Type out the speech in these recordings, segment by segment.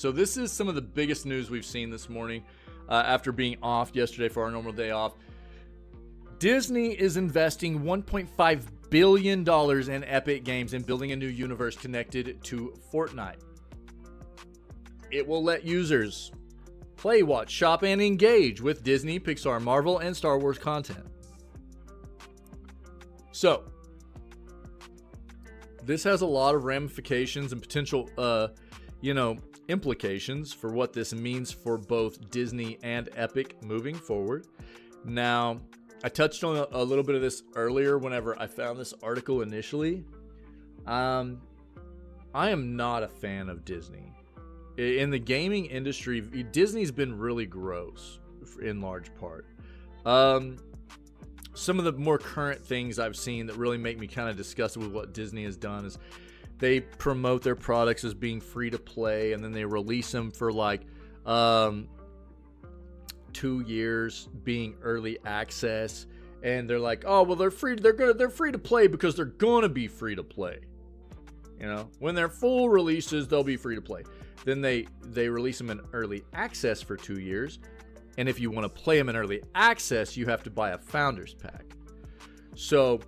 So this is some of the biggest news we've seen this morning after being off yesterday for our normal day off. Disney is investing $1.5 billion in Epic Games and building a new universe connected to Fortnite. It will let users play, watch, shop, and engage with Disney, Pixar, Marvel, and Star Wars content. So, this has a lot of ramifications and potential, implications for what this means for both Disney and Epic moving forward. Now, I touched on a little bit of this earlier whenever I found this article initially. I am not a fan of Disney. In the gaming industry, Disney's been really gross in large part. Some of the more current things I've seen that really make me kind of disgusted with what Disney has done is they promote their products as being free to play, and then they release them for like 2 years being early access, and they're like, oh well, they're free to play because they're gonna be free to play. You know, when they're full releases, they'll be free to play. Then they release them in early access for 2 years, and if you want to play them in early access, you have to buy a Founders Pack. So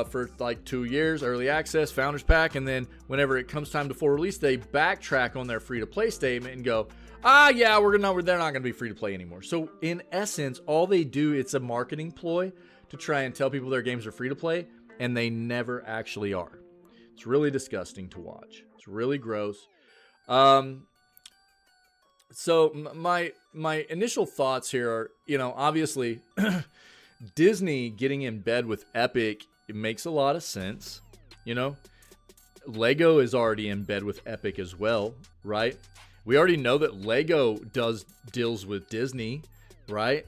for like 2 years, early access, Founders Pack, and then whenever it comes time to full release, they backtrack on their free to play statement and go, they're not going to be free to play anymore. So in essence, all they do, it's a marketing ploy to try and tell people their games are free to play, and they never actually are. It's really disgusting to watch. It's really gross. So my initial thoughts here are, obviously Disney getting in bed with Epic, it makes a lot of sense. Lego is already in bed with Epic as well, right? We already know that Lego does deals with Disney, right?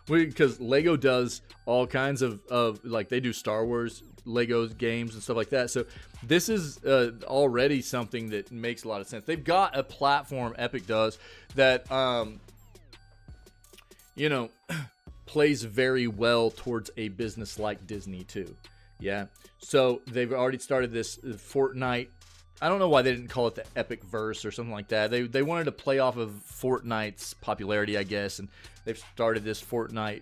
Because Lego does all kinds of like, they do Star Wars Lego games and stuff like that. So this is already something that makes a lot of sense. They've got a platform, Epic does, that plays very well towards a business like Disney too. Yeah. So they've already started this Fortnite. I don't know why they didn't call it the Epic Verse or something like that. They wanted to play off of Fortnite's popularity, I guess, and they've started this Fortnite,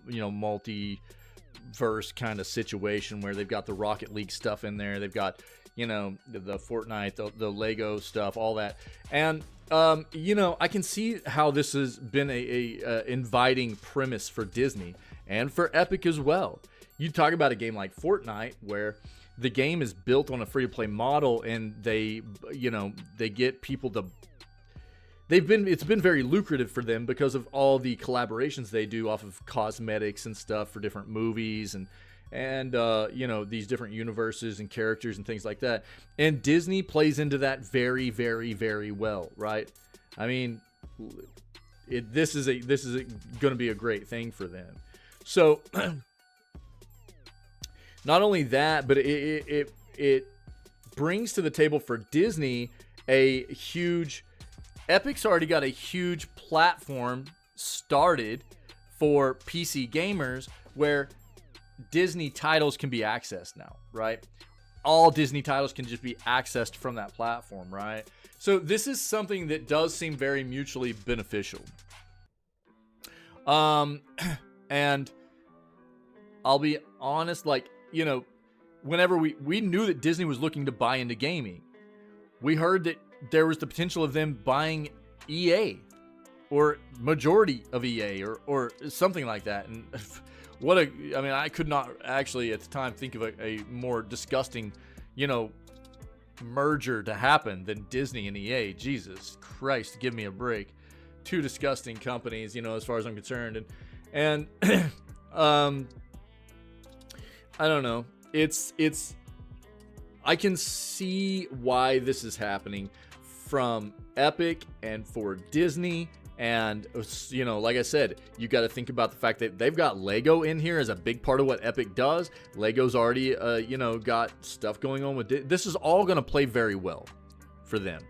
multi-verse kind of situation where they've got the Rocket League stuff in there. They've got, the Fortnite, the Lego stuff, all that. And, I can see how this has been a inviting premise for Disney and for Epic as well. You talk about a game like Fortnite where the game is built on a free-to-play model, and they get people to. It's been very lucrative for them because of all the collaborations they do off of cosmetics and stuff for different movies and these different universes and characters and things like that. And Disney plays into that very, very, very well, right? I mean, this is going to be a great thing for them. So. Not only that, but it brings to the table for Disney a huge... Epic's already got a huge platform started for PC gamers where Disney titles can be accessed now, right? All Disney titles can just be accessed from that platform, right? So this is something that does seem very mutually beneficial. And I'll be honest, whenever we knew that Disney was looking to buy into gaming, we heard that there was the potential of them buying EA or majority of EA or something like that. And I could not actually at the time think of a more disgusting, merger to happen than Disney and EA. Jesus Christ, give me a break. Two disgusting companies, as far as I'm concerned. And I don't know. I can see why this is happening from Epic and for Disney. And, like I said, you got to think about the fact that they've got Lego in here as a big part of what Epic does. Lego's already, got stuff going on with it. This is all going to play very well for them.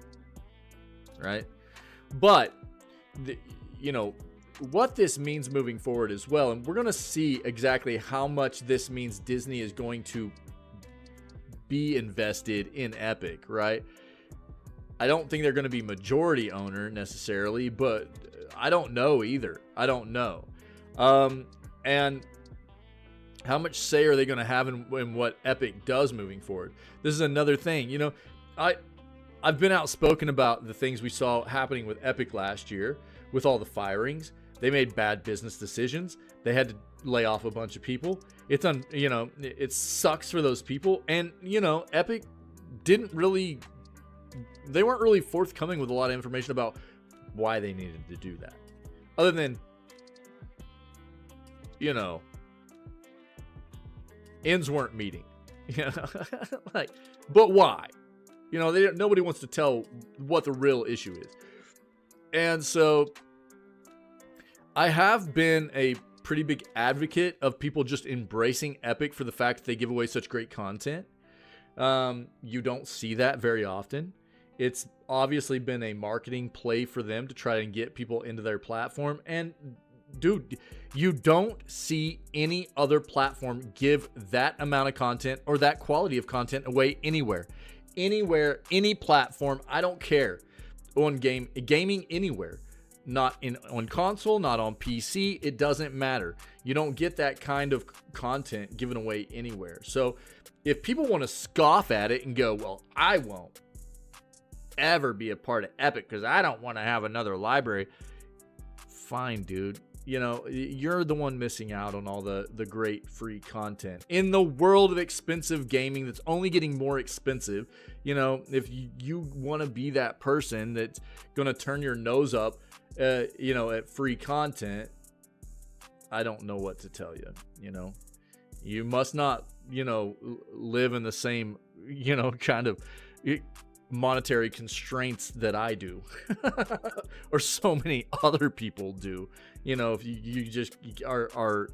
Right? But, what this means moving forward as well, and we're going to see exactly how much this means Disney is going to be invested in Epic, right? I don't think they're going to be majority owner necessarily, but I don't know either. I don't know. And how much say are they going to have in what Epic does moving forward? This is another thing. You know, I've been outspoken about the things we saw happening with Epic last year with all the firings. They made bad business decisions. They had to lay off a bunch of people. You know, it sucks for those people. And, you know, Epic they weren't really forthcoming with a lot of information about why they needed to do that. Other than, you know, ends weren't meeting. You know, like, but why? You know, nobody wants to tell what the real issue is. And so I have been a pretty big advocate of people just embracing Epic for the fact that they give away such great content. You don't see that very often. It's obviously been a marketing play for them to try and get people into their platform. And dude, you don't see any other platform give that amount of content or that quality of content away anywhere. Anywhere, any platform, I don't care. On gaming anywhere. Not on console, not on PC, it doesn't matter. You don't get that kind of content given away anywhere. So if people want to scoff at it and go, well, I won't ever be a part of Epic because I don't want to have another library. Fine, dude. You know, you're the one missing out on all the great free content. In the world of expensive gaming that's only getting more expensive, you know, if you want to be that person that's going to turn your nose up, you know, at free content, I don't know what to tell you. You know, you must not, you know, live in the same, you know, kind of monetary constraints that I do or so many other people do. You know, if you just are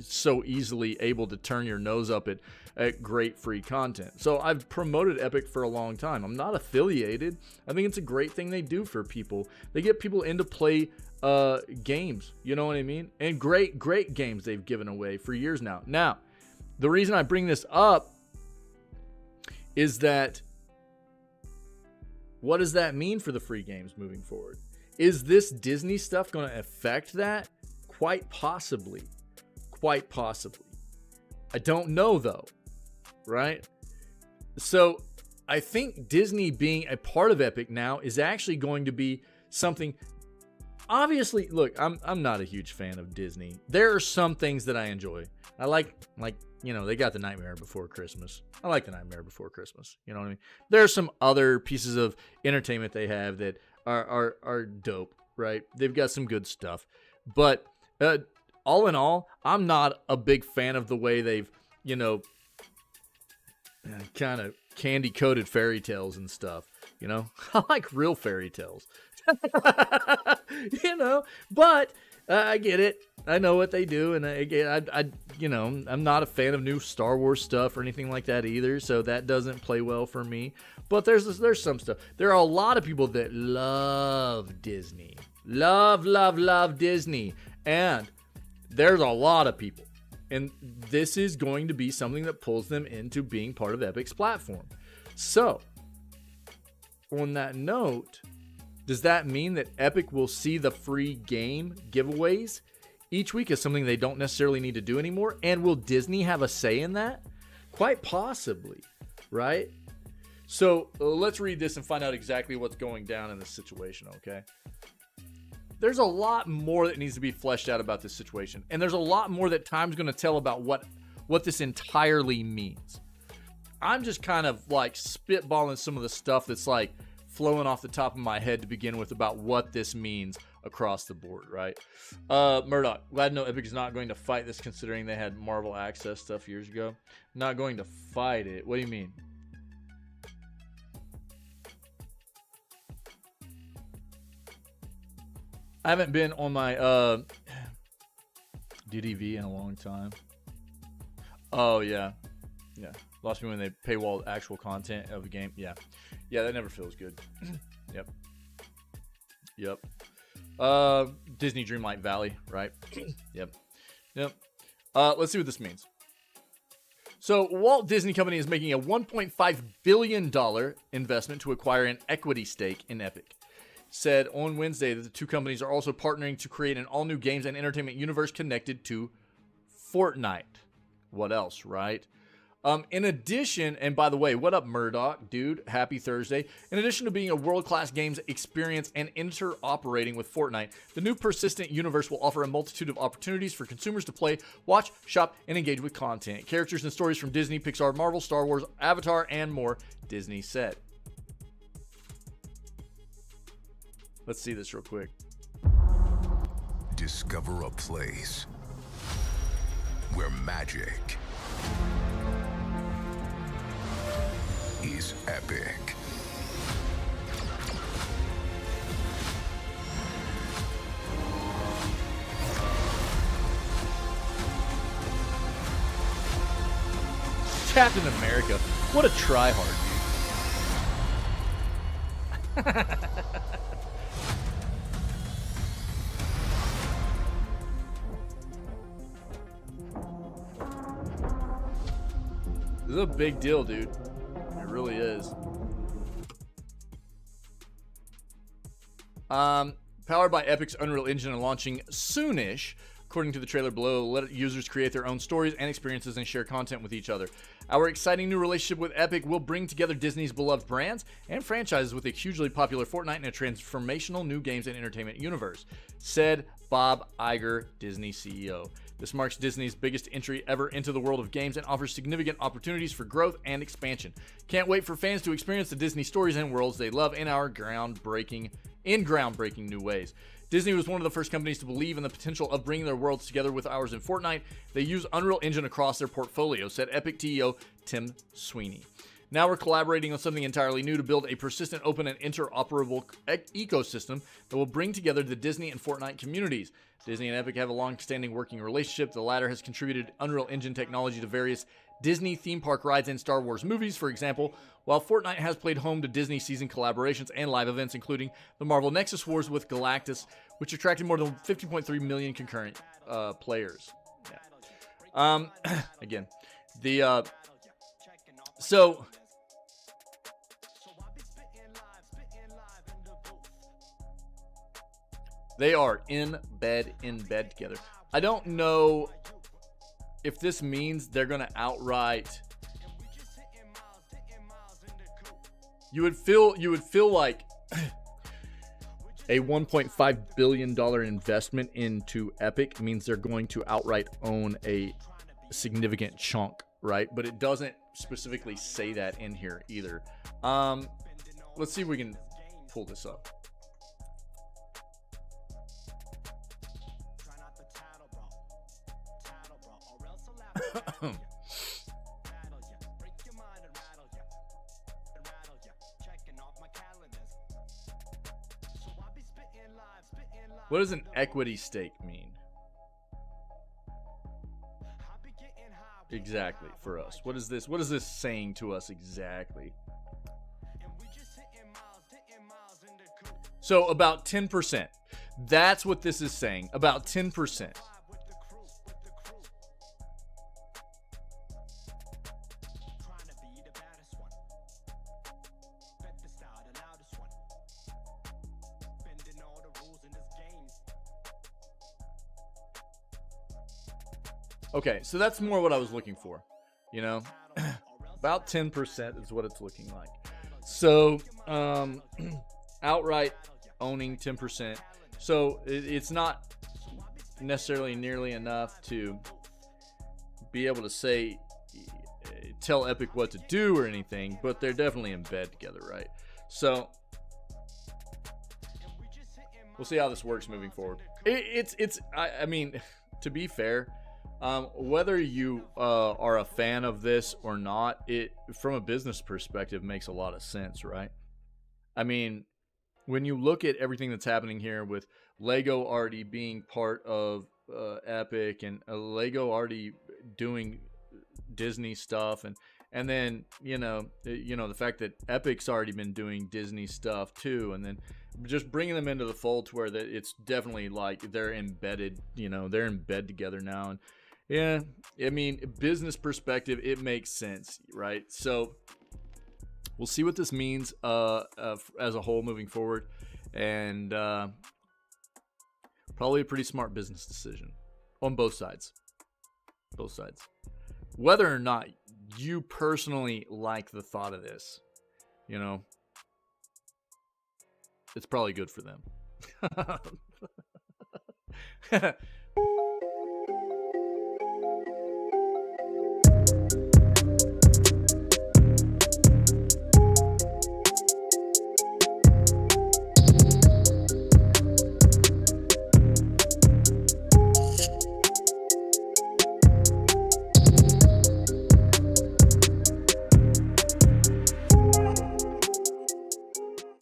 so easily able to turn your nose up at great free content. So I've promoted Epic for a long time. I'm not affiliated. I think it's a great thing they do for people. They get people into play games, you know what I mean? And great games they've given away for years now. Now, the reason I bring this up is that what does that mean for the free games moving forward? Is this Disney stuff going to affect that? Quite possibly. Quite possibly. I don't know though, right? So I think Disney being a part of Epic now is actually going to be something. Obviously, look, I'm not a huge fan of Disney. There are some things that I enjoy. I like, you know, they got the Nightmare Before Christmas. I like the Nightmare Before Christmas. You know what I mean? There are some other pieces of entertainment they have that are dope, right? They've got some good stuff. But all in all, I'm not a big fan of the way they've, you know, kind of candy-coated fairy tales and stuff. You know? I like real fairy tales. You know, but I get it. I know what they do, and I you know, I'm not a fan of new Star Wars stuff or anything like that either, so that doesn't play well for me. But there's some stuff. There are a lot of people that love Disney, love Disney, and there's a lot of people, and this is going to be something that pulls them into being part of Epic's platform. So, on that note, does that mean that Epic will see the free game giveaways each week as something they don't necessarily need to do anymore? And will Disney have a say in that? Quite possibly, right? So let's read this and find out exactly what's going down in this situation, okay? There's a lot more that needs to be fleshed out about this situation. And there's a lot more that time's going to tell about what this entirely means. I'm just kind of like spitballing some of the stuff that's like flowing off the top of my head to begin with about what this means across the board, right? Murdoch, glad to know Epic is not going to fight this considering they had Marvel Access stuff years ago. Not going to fight it. What do you mean? I haven't been on my DDV in a long time. Oh, yeah. Yeah. Lost me when they paywall actual content of the game. Yeah. Yeah, that never feels good. Yep. Disney Dreamlight Valley, right? Yep. Let's see what this means. So Walt Disney Company is making a $1.5 billion investment to acquire an equity stake in Epic. Said on Wednesday that the two companies are also partnering to create an all-new games and entertainment universe connected to Fortnite. What else, right? In addition, and by the way, what up, Murdoch, dude? Happy Thursday. In addition to being a world-class games experience and interoperating with Fortnite, the new persistent universe will offer a multitude of opportunities for consumers to play, watch, shop, and engage with content. Characters and stories from Disney, Pixar, Marvel, Star Wars, Avatar, and more, Disney said. Let's see this real quick. Discover a place where magic is epic. Captain America. What a tryhard, dude. This is a big deal, dude. It really is. Powered by Epic's Unreal Engine and launching soonish, according to the trailer below, let users create their own stories and experiences and share content with each other. Our exciting new relationship with Epic will bring together Disney's beloved brands and franchises with a hugely popular Fortnite and a transformational new games and entertainment universe, said Bob Iger, Disney CEO. This marks Disney's biggest entry ever into the world of games and offers significant opportunities for growth and expansion. Can't wait for fans to experience the Disney stories and worlds they love in groundbreaking new ways. Disney was one of the first companies to believe in the potential of bringing their worlds together with ours in Fortnite. They use Unreal Engine across their portfolio, said Epic CEO Tim Sweeney. Now we're collaborating on something entirely new to build a persistent, open, and interoperable ecosystem that will bring together the Disney and Fortnite communities. Disney and Epic have a long-standing working relationship. The latter has contributed Unreal Engine technology to various Disney theme park rides and Star Wars movies, for example, while Fortnite has played home to Disney season collaborations and live events, including the Marvel Nexus Wars with Galactus, which attracted more than 50.3 million concurrent players. Yeah. Again, so they are in bed together. I don't know if this means they're going to outright. You would feel like a $1.5 billion investment into Epic means they're going to outright own a significant chunk, right? But it doesn't specifically say that in here either. Let's see if we can pull this up. What does an equity stake mean? Exactly, for us. What is this saying to us exactly? So about 10%. That's what this is saying. About 10%. Okay, so that's more what I was looking for, you know, about 10% is what it's looking like. So, outright owning 10%. So it's not necessarily nearly enough to be able to say, tell Epic what to do or anything, but they're definitely in bed together, right? So we'll see how this works moving forward. I mean, to be fair, whether you are a fan of this or not, it from a business perspective makes a lot of sense, right? I mean, when you look at everything that's happening here with Lego already being part of Epic and Lego already doing Disney stuff, and then you know the fact that Epic's already been doing Disney stuff too, and then just bringing them into the fold to where that it's definitely like they're embedded, they're in bed together now. Yeah, I mean, business perspective, it makes sense, right? So we'll see what this means as a whole moving forward, and probably a pretty smart business decision on both sides. Both sides. Whether or not you personally like the thought of this, you know, it's probably good for them.